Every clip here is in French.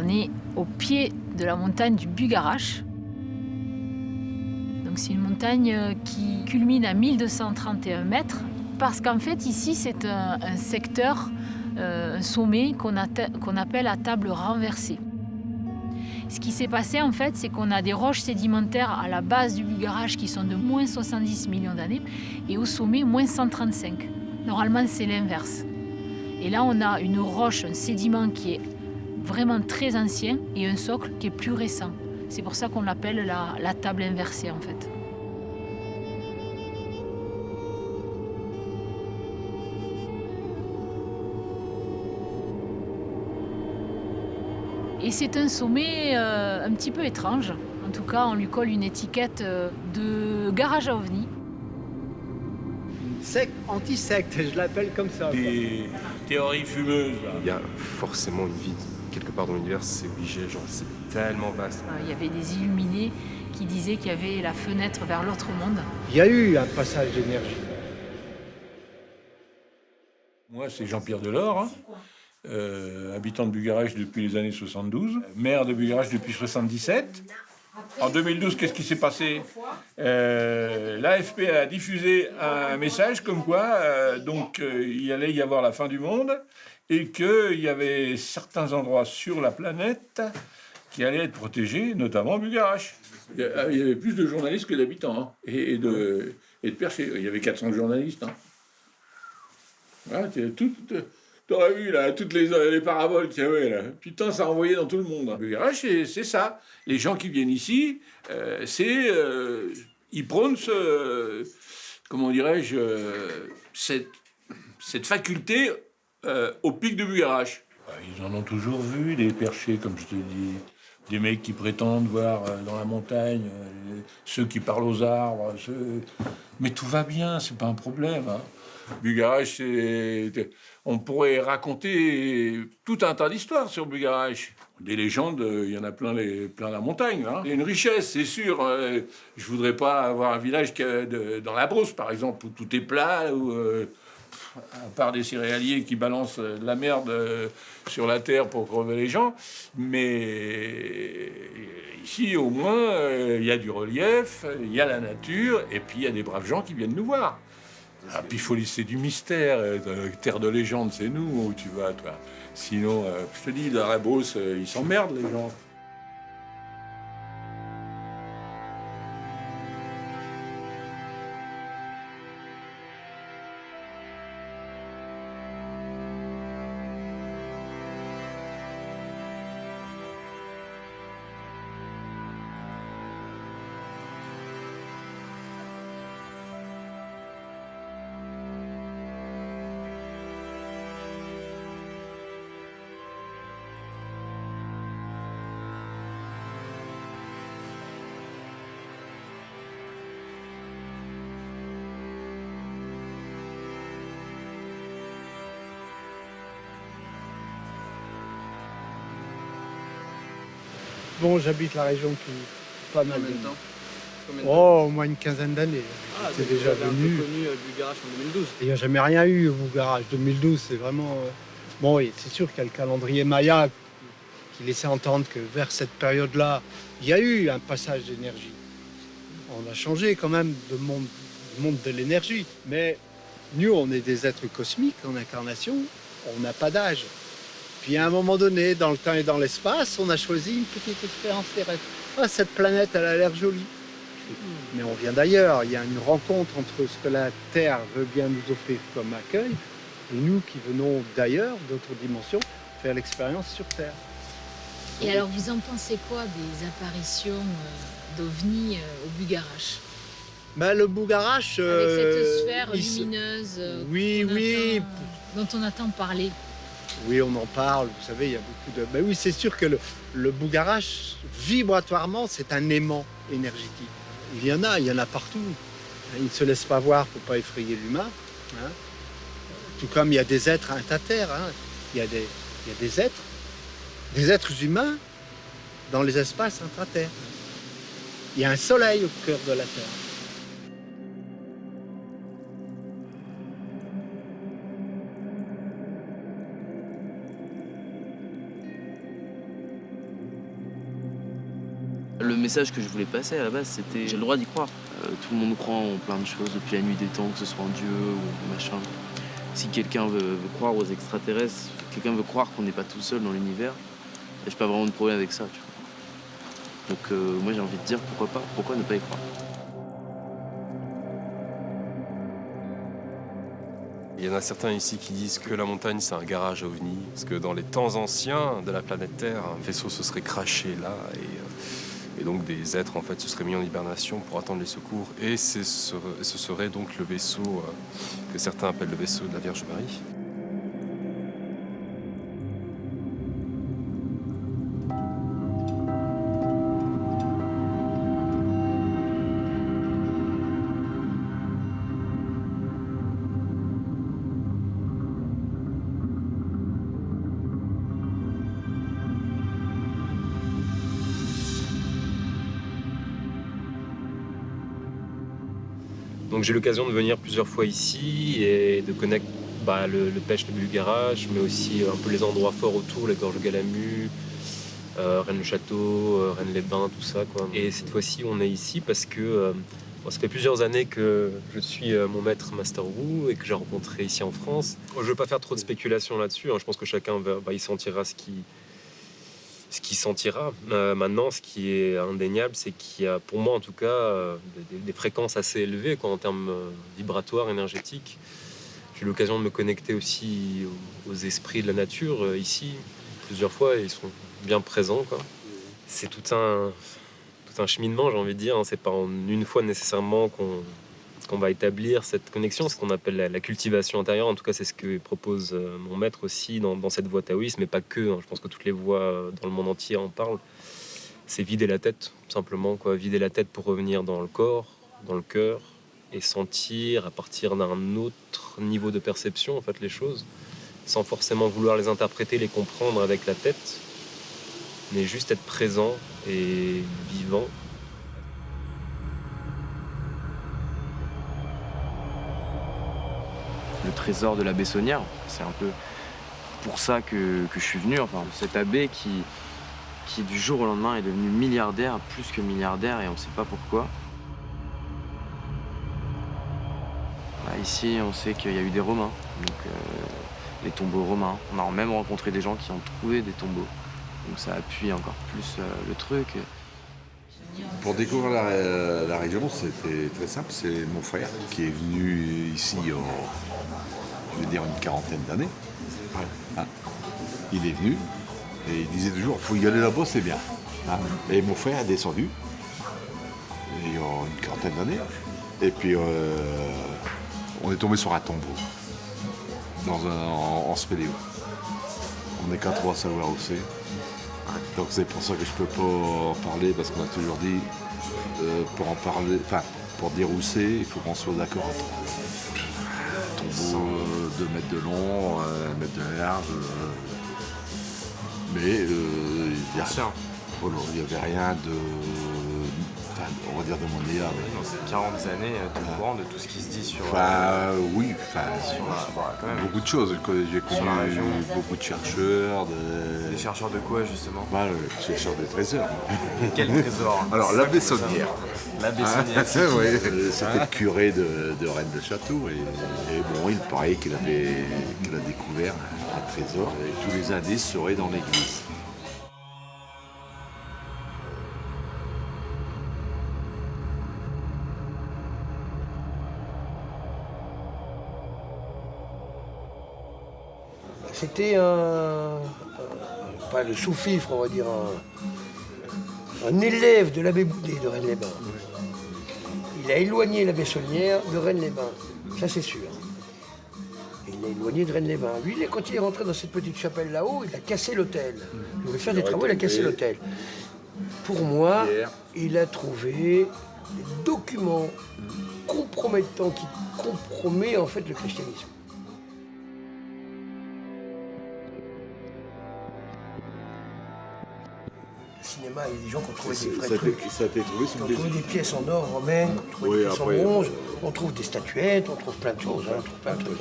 On est au pied de la montagne du Bugarache. Donc c'est une montagne qui culmine à 1231 mètres parce qu'en fait ici c'est un secteur, un sommet qu'on appelle à table renversée. Ce qui s'est passé en fait, c'est qu'on a des roches sédimentaires à la base du Bugarache qui sont de moins 70 millions d'années et au sommet moins 135. Normalement c'est l'inverse. Et là on a une roche, un sédiment qui est vraiment très ancien et un socle qui est plus récent. C'est pour ça qu'on l'appelle la table inversée en fait. Et c'est un sommet un petit peu étrange. En tout cas, on lui colle une étiquette de garage à ovnis. Secte, anti-secte, je l'appelle comme ça. Des théories fumeuses. Là. Il y a forcément une vie quelque part dans l'univers, c'est obligé, genre c'est tellement vaste. Il y avait des illuminés qui disaient qu'il y avait la fenêtre vers l'autre monde. Il y a eu un passage d'énergie. Moi, c'est Jean-Pierre Delors, habitant de Bugarache depuis les années 72, maire de Bugarache depuis 77. En 2012, qu'est-ce qui s'est passé? L'AFP a diffusé un message comme quoi il allait y avoir la fin du monde et qu'il y avait certains endroits sur la planète qui allaient être protégés, notamment Bugarache. Il y avait plus de journalistes que d'habitants et de perchés. Il y avait 400 journalistes. Voilà, t'aurais vu là, toutes les paraboles qu'il y avait là. Putain, ça envoyait dans tout le monde. Bugarache, c'est ça. Les gens qui viennent ici, ils prônent cette faculté au pic de Bugarache. Ils en ont toujours vu, des perchés, comme je te dis. Des mecs qui prétendent voir dans la montagne, ceux qui parlent aux arbres, mais tout va bien, c'est pas un problème. Bugarache, on pourrait raconter tout un tas d'histoires sur Bugarache. Des légendes, il y en a plein la montagne. Il y a une richesse, c'est sûr. Je voudrais pas avoir un village dans la Brousse, par exemple, où tout est plat, où, à part des céréaliers qui balancent de la merde sur la terre pour crever les gens. Mais ici, au moins, il y a du relief, il y a la nature, et puis il y a des braves gens qui viennent nous voir. Ah, puis il faut laisser du mystère. Terre de légende, c'est nous où tu vas, toi. Sinon, je te dis, dans la Beauce, ils s'emmerdent, les gens. Bon, j'habite la région depuis pas mal de temps. Au moins une quinzaine d'années. J'étais déjà venu. Connu Bugarache en 2012. Il n'y a jamais rien eu au Bugarache. 2012, c'est vraiment... Bon, oui, c'est sûr qu'il y a le calendrier Maya qui laissait entendre que vers cette période-là, il y a eu un passage d'énergie. On a changé quand même de monde de l'énergie. Mais nous, on est des êtres cosmiques en incarnation. On n'a pas d'âge. Puis à un moment donné, dans le temps et dans l'espace, on a choisi une petite expérience terrestre. Ah, cette planète, elle a l'air jolie. Mais on vient d'ailleurs. Il y a une rencontre entre ce que la Terre veut bien nous offrir comme accueil et nous qui venons d'ailleurs, d'autres dimensions, faire l'expérience sur Terre. Et alors, vous en pensez quoi des apparitions d'ovnis au Bugarache? Ben, le Bugarache... Avec cette sphère lumineuse dont on entend parler. Oui, on en parle, vous savez, il y a beaucoup de... Ben oui, c'est sûr que le Bugarache, vibratoirement, c'est un aimant énergétique. Il y en a partout. Il ne se laisse pas voir pour ne pas effrayer l'humain. Tout comme il y a des êtres inter-terre. Il y a des êtres humains dans les espaces intra-terre. Il y a un soleil au cœur de la Terre. Le message que je voulais passer à la base, c'était j'ai le droit d'y croire. Tout le monde croit en plein de choses depuis la nuit des temps, que ce soit en Dieu ou machin. Si quelqu'un veut croire aux extraterrestres, quelqu'un veut croire qu'on n'est pas tout seul dans l'univers, j'ai pas vraiment de problème avec ça, tu vois. Donc moi j'ai envie de dire pourquoi pas, pourquoi ne pas y croire. Il y en a certains ici qui disent que la montagne c'est un garage à ovnis, parce que dans les temps anciens de la planète Terre, un vaisseau se serait crashé là et donc des êtres en fait se seraient mis en hibernation pour attendre les secours et ce serait donc le vaisseau que certains appellent le vaisseau de la Vierge Marie. Donc j'ai l'occasion de venir plusieurs fois ici et de connaître le Pech, le Bulgarache, mais aussi un peu les endroits forts autour, les gorges de Galamu, Rennes-le-Château, Rennes-les-Bains, tout ça, quoi. Et cette fois-ci, on est ici parce que ça fait plusieurs années que je suis mon maître Master Wu et que j'ai rencontré ici en France. Je ne veux pas faire trop de spéculation là-dessus, hein. Je pense que chacun il sentira ce qui sentira. Maintenant, ce qui est indéniable, c'est qu'il y a, pour moi en tout cas, des fréquences assez élevées en termes vibratoires, énergétiques. J'ai eu l'occasion de me connecter aussi aux esprits de la nature ici, plusieurs fois, et ils sont bien présents, quoi. C'est tout un cheminement, j'ai envie de dire. C'est pas en une fois nécessairement qu'on va établir cette connexion, ce qu'on appelle la cultivation intérieure. En tout cas, c'est ce que propose mon maître aussi dans cette voie taoïste, mais pas que. Hein. Je pense que toutes les voies dans le monde entier en parlent. C'est vider la tête, tout simplement, quoi. Vider la tête pour revenir dans le corps, dans le cœur, et sentir à partir d'un autre niveau de perception, en fait, les choses, sans forcément vouloir les interpréter, les comprendre avec la tête, mais juste être présent et vivant. Le trésor de la Bessonnière, c'est un peu pour ça que je suis venu. Enfin, cet abbé qui du jour au lendemain est devenu milliardaire, plus que milliardaire, et on ne sait pas pourquoi. Ici, on sait qu'il y a eu des Romains, donc les tombeaux romains. On a même rencontré des gens qui ont trouvé des tombeaux. Donc ça appuie encore plus le truc. Pour découvrir la région, c'était très simple. C'est mon frère qui est venu ici une quarantaine d'années. Hein. Il est venu et il disait toujours, il faut y aller là-bas, c'est bien. Hein. Et mon frère est descendu il y a une quarantaine d'années. Et puis on est tombé sur un tombeau en spéléo. On n'est qu'à 3 à savoir où c'est. Donc c'est pour ça que je peux pas en parler, parce qu'on a toujours dit pour en parler, pour dire où c'est, il faut qu'on soit d'accord. Tombeau 2 mètres de long, 1 mètre de large. Mais il n'y avait rien de. On va dire de mondial. Dans ces 40 années, tu es au courant de tout ce qui se dit sur... Oui, quand même. Beaucoup de choses. J'ai connu beaucoup de chercheurs. Des chercheurs de quoi, justement? Chercheurs des trésors. Quel trésor? Alors, la Bessonnière. La Bessonnière, C'était le curé de Rennes-le-Château. Et bon, il paraît qu'il a découvert un trésor. Et tous les indices seraient dans l'église. C'était pas le sous-fifre, on va dire, un élève de l'abbé Boudet de Rennes-les-Bains. Il a éloigné la Bessonnière de Rennes-les-Bains, ça c'est sûr. Il l'a éloigné de Rennes-les-Bains. Lui, quand il est rentré dans cette petite chapelle là-haut, il a cassé l'hôtel. Il voulait faire des travaux, il a cassé l'hôtel. Pour moi, il a trouvé des documents compromettants qui compromettent en fait le christianisme. Cinéma, il y a des gens qui ont trouvé des vrais trucs. Ça a été trouvé sous On trouve des pièces en or romaines, on trouve des pièces en bronze, on trouve des statuettes, on trouve plein de choses, on trouve plein de trucs.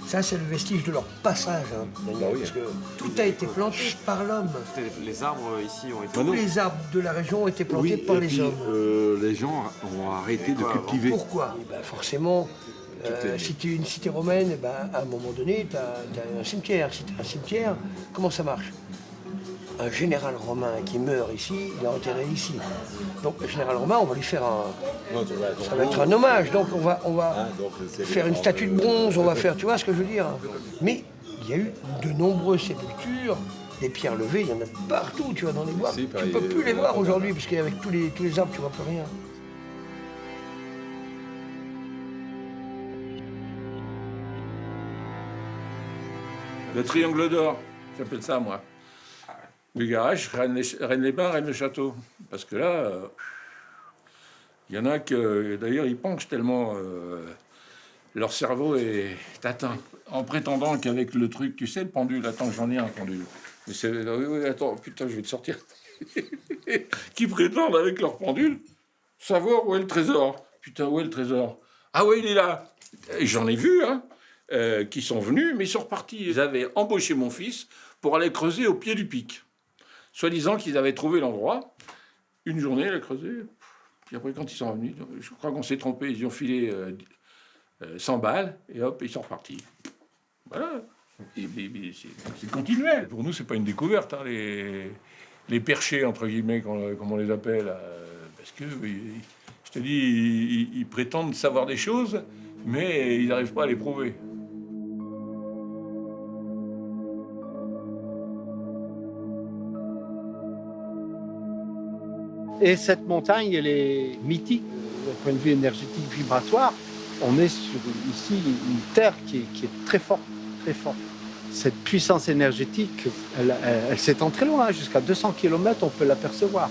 Ça, c'est le vestige de leur passage, hein, Daniel, oui. parce que tout a été planté par l'homme. Les arbres ici ont été... Tous les arbres de la région ont été plantés par et les puis, hommes. les gens ont arrêté de cultiver. Pourquoi? Eh ben, forcément, si tu es une cité romaine, eh ben, à un moment donné, tu as un cimetière. Si tu as un cimetière, comment ça marche? Un général romain qui meurt ici, il est enterré ici. Donc le général romain, on va lui faire ça va être un hommage. Donc on va faire une statue de bronze, on va faire, tu vois ce que je veux dire? Mais il y a eu de nombreuses sépultures, des pierres levées, il y en a partout, tu vois, dans les bois. Tu ne peux plus les voir aujourd'hui, parce qu'avec tous les arbres, tu vois plus rien. Le triangle d'or, j'appelle ça moi. Bugarache, Rennes-les-Bains, Rennes-le-Château. Parce que là, il y en a que, d'ailleurs, ils penchent tellement leur cerveau est atteint. En prétendant qu'avec le truc, tu sais, le pendule, attends, j'en ai un pendule. Mais c'est, oui, attends, putain, je vais te sortir. Qui prétendent avec leur pendule savoir où est le trésor. Putain, où est le trésor? Ah ouais, il est là. Et j'en ai vu, hein, qui sont venus, mais ils sont repartis. Ils avaient embauché mon fils pour aller creuser au pied du pic. Soi-disant qu'ils avaient trouvé l'endroit. Une journée, elle a creusé. Puis après, quand ils sont revenus, je crois qu'on s'est trompé. Ils ont filé 100 balles et hop, ils sont repartis. Voilà. C'est continuel. Pour nous, c'est pas une découverte, hein, les perchés, entre guillemets, comme on les appelle. Parce que, je te dis, ils prétendent savoir des choses, mais ils n'arrivent pas à les prouver. Et cette montagne, elle est mythique, d'un point de vue énergétique vibratoire. On est sur ici une terre qui est très forte, très forte. Cette puissance énergétique, elle s'étend très loin, jusqu'à 200 km, on peut l'apercevoir.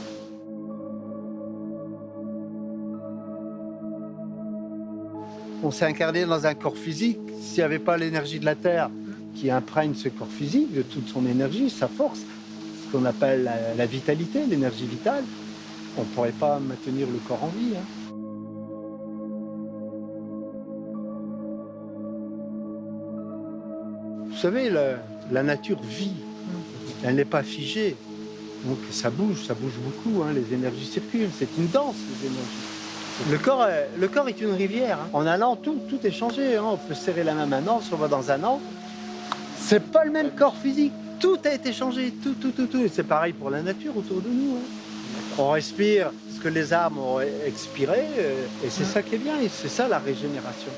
On s'est incarné dans un corps physique. S'il n'y avait pas l'énergie de la Terre qui imprègne ce corps physique de toute son énergie, sa force, ce qu'on appelle la vitalité, l'énergie vitale, on ne pourrait pas maintenir le corps en vie. Hein. Vous savez, la nature vit, elle n'est pas figée. Donc ça bouge beaucoup, hein, les énergies circulent, c'est une danse, les énergies. Le corps est une rivière. Hein. En allant, tout est changé. Hein. On peut serrer la main maintenant, on se revoit dans un an. C'est pas le même corps physique. Tout a été changé, tout. Et c'est pareil pour la nature autour de nous. Hein. On respire ce que les arbres ont expiré, et c'est ça qui est bien, et c'est ça la régénération.